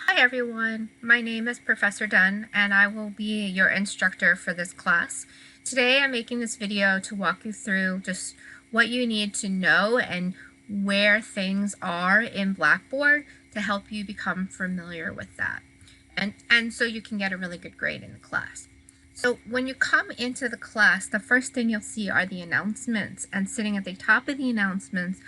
Hi everyone, my name is Professor Dunn and I will be your instructor for this class. Today I'm making this video to walk you through just what you need to know and where things are in Blackboard to help you become familiar with that and so you can get a really good grade in the class. So when you come into the class, the first thing you'll see are the announcements, and sitting at the top of the announcements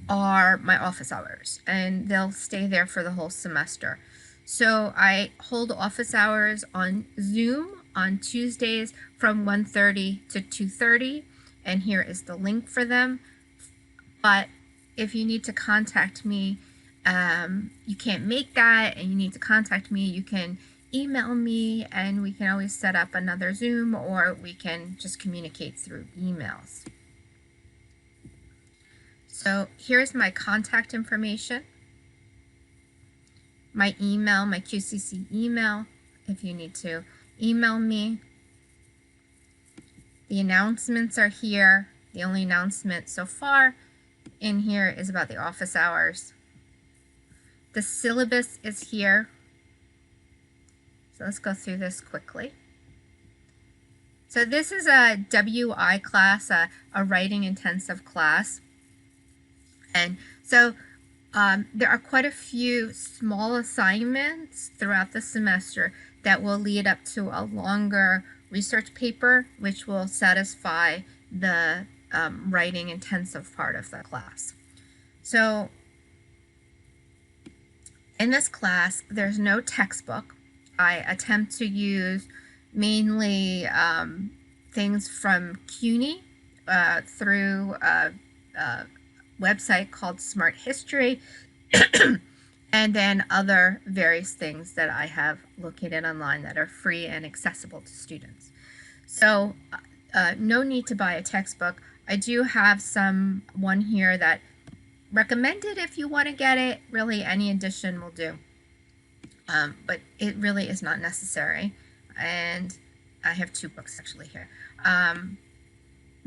are my office hours, and they'll stay there for the whole semester. So I hold office hours on Zoom on Tuesdays from 1:30 to 2:30, and here is the link for them. But if you need to contact me, you can't make that and you need to contact me, you can email me and we can always set up another Zoom, or we can just communicate through emails. So here's my contact information, my email, my QCC email, if you need to email me. The announcements are here. The only announcement so far in here is about the office hours. The syllabus is here. So let's go through this quickly. So this is a WI class, a writing intensive class. And so there are quite a few small assignments throughout the semester that will lead up to a longer research paper, which will satisfy the writing intensive part of the class. So in this class, there's no textbook. I attempt to use mainly things from CUNY through a website called Smart History, and then other various things that I have located online that are free and accessible to students. So no need to buy a textbook. I do have one here that recommended if you want to get it. Really, any edition will do. But it really is not necessary. And I have two books actually here.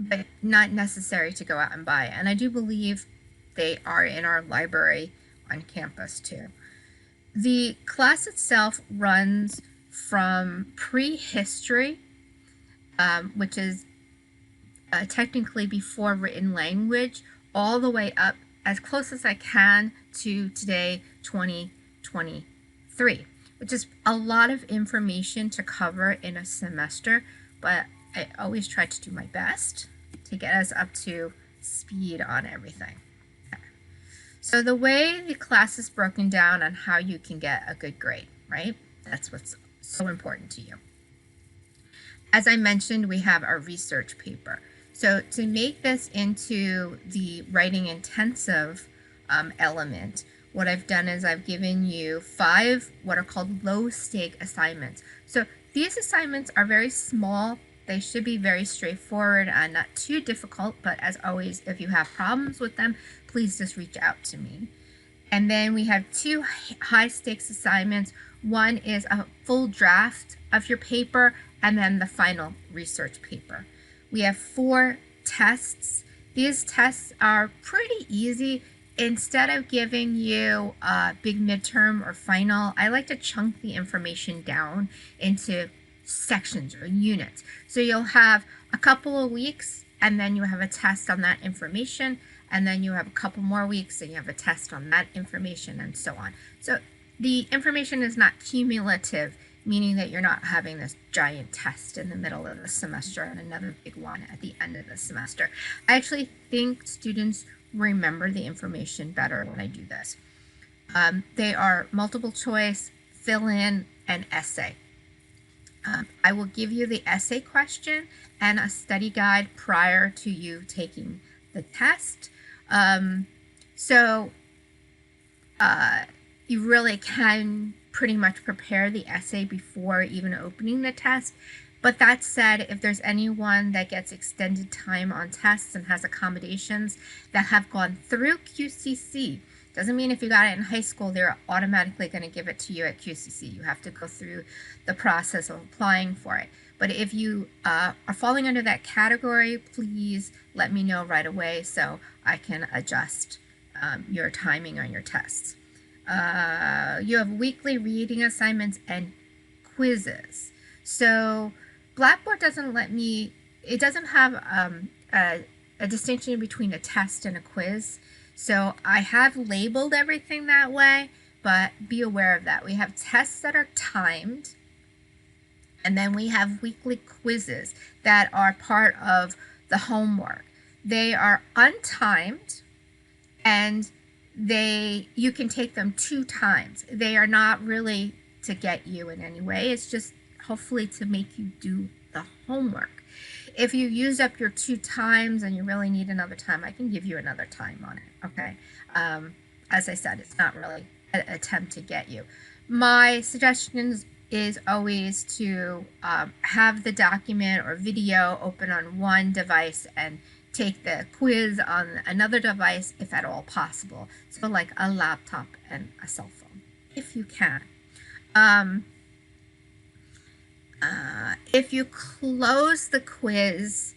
But not necessary to go out and buy. And I do believe they are in our library on campus too. The class itself runs from prehistory, which is technically before written language, all the way up as close as I can to today, 2023, which is a lot of information to cover in a semester, but I always try to do my best to get us up to speed on everything. So the way the class is broken down on how you can get a good grade, right? That's what's so important to you. As I mentioned, we have our research paper. So to make this into the writing intensive element, what I've done is I've given you 5 what are called low stake assignments. So these assignments are very small. They should be very straightforward and not too difficult, but as always, if you have problems with them, please just reach out to me. And then we have 2 high stakes assignments. One is a full draft of your paper, and then the final research paper. We have 4 tests. These tests are pretty easy. Instead of giving you a big midterm or final, I like to chunk the information down into sections or units. So you'll have a couple of weeks, and then you have a test on that information, and then you have a couple more weeks and you have a test on that information, and so on. So the information is not cumulative, meaning that you're not having this giant test in the middle of the semester and another big one at the end of the semester. I actually think students remember the information better when I do this. They are multiple choice, fill in, and essay. I will give you the essay question and a study guide prior to you taking the test. You really can pretty much prepare the essay before even opening the test. But that said, if there's anyone that gets extended time on tests and has accommodations that have gone through QCC, doesn't mean if you got it in high school, they're automatically going to give it to you at QCC. You have to go through the process of applying for it. But if you are falling under that category, please let me know right away so I can adjust your timing on your tests. You have weekly reading assignments and quizzes. So Blackboard doesn't let me, it doesn't have a distinction between a test and a quiz. So I have labeled everything that way, but be aware of that. We have tests that are timed, and then we have weekly quizzes that are part of the homework. They are untimed, and you can take them 2 times. They are not really to get you in any way. It's just hopefully to make you do the homework. If you use up your 2 times and you really need another time, I can give you another time on it, okay? As I said, it's not really an attempt to get you. My suggestions is always to have the document or video open on one device and take the quiz on another device if at all possible. So like a laptop and a cell phone, if you can. If you close the quiz,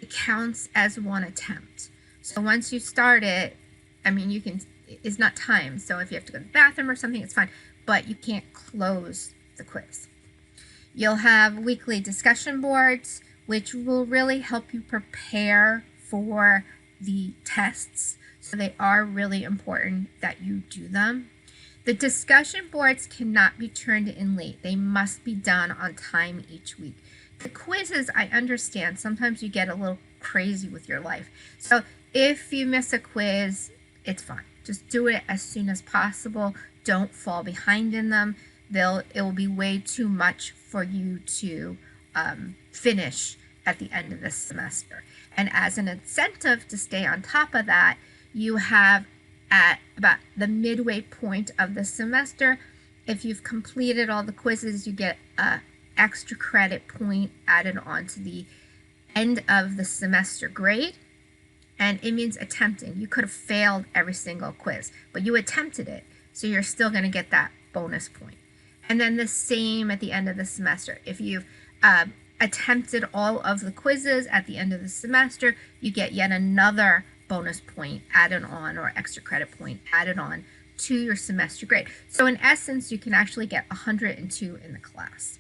it counts as one attempt. So once you start it, I mean, you can, it's not timed. So if you have to go to the bathroom or something, it's fine, but you can't close the quiz. You'll have weekly discussion boards, which will really help you prepare for the tests. So they are really important that you do them. The discussion boards cannot be turned in late. They must be done on time each week. The quizzes, I understand, sometimes you get a little crazy with your life. So if you miss a quiz, it's fine. Just do it as soon as possible. Don't fall behind in them. It will be way too much for you to finish at the end of the semester. And as an incentive to stay on top of that, you have at about the midway point of the semester, if you've completed all the quizzes, you get an extra credit point added on to the end of the semester grade. And it means attempting. You could have failed every single quiz, but you attempted it, so you're still going to get that bonus point. And then the same at the end of the semester. If you've attempted all of the quizzes at the end of the semester, you get yet another bonus point added on, or extra credit point added on to your semester grade. So in essence, you can actually get 102 in the class.